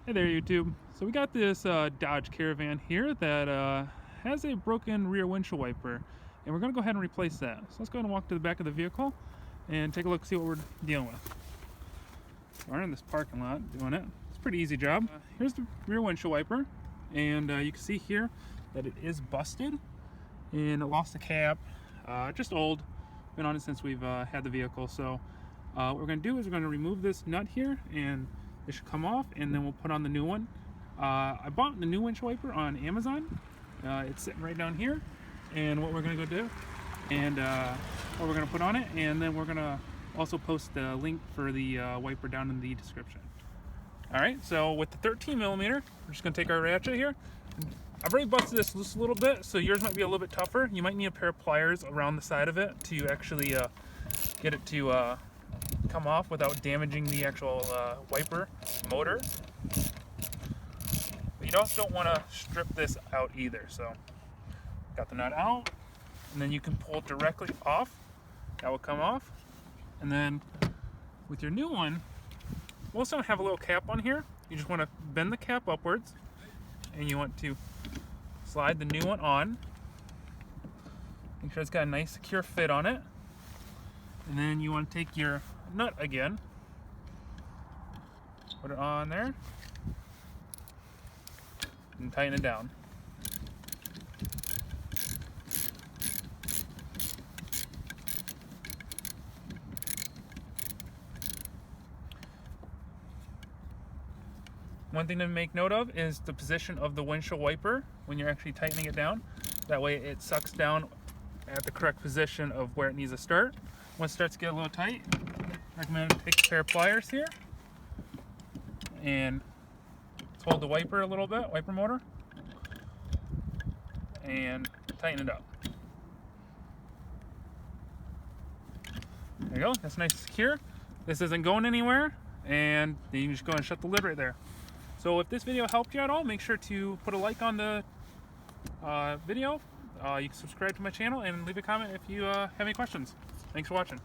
Hey there, YouTube. So we got this Dodge Caravan here that has a broken rear windshield wiper, and we're going to go ahead and replace that. So let's go ahead and walk to the back of the vehicle and take a look, see what we're dealing with. We're in this parking lot doing it. It's a pretty easy job. Here's the rear windshield wiper, and you can see here that it is busted, and it lost the cap. Just old. Been on it since we've had the vehicle. So what we're going to do is we're going to remove this nut here, and it should come off, and then we'll put on the new one. I bought the new windshield wiper on Amazon. It's sitting right down here, and what we're going to go do, and what we're going to put on it, and then we're going to also post the link for the wiper down in the description. Alright, so with the 13mm, we're just going to take our ratchet here. I've already busted this just a little bit, so yours might be a little bit tougher. You might need a pair of pliers around the side of it to actually get it to come off without damaging the actual wiper motor. But you also don't want to strip this out either. So got the nut out, and then you can pull it directly off. That will come off. And then with your new one, we'll also have a little cap on here. You just want to bend the cap upwards, and you want to slide the new one on. Make sure it's got a nice secure fit on it. And then you want to take your nut again, put it on there, and tighten it down. One thing to make note of is the position of the windshield wiper when you're actually tightening it down. That way it sucks down at the correct position of where it needs to start. Once it starts to get a little tight, I recommend take a pair of pliers here and hold the wiper a little bit, wiper motor, and tighten it up. There you go, that's nice and secure. This isn't going anywhere, and then you can just go and shut the lid right there. So if this video helped you at all, make sure to put a like on the video. You can subscribe to my channel and leave a comment if you have any questions. Thanks for watching.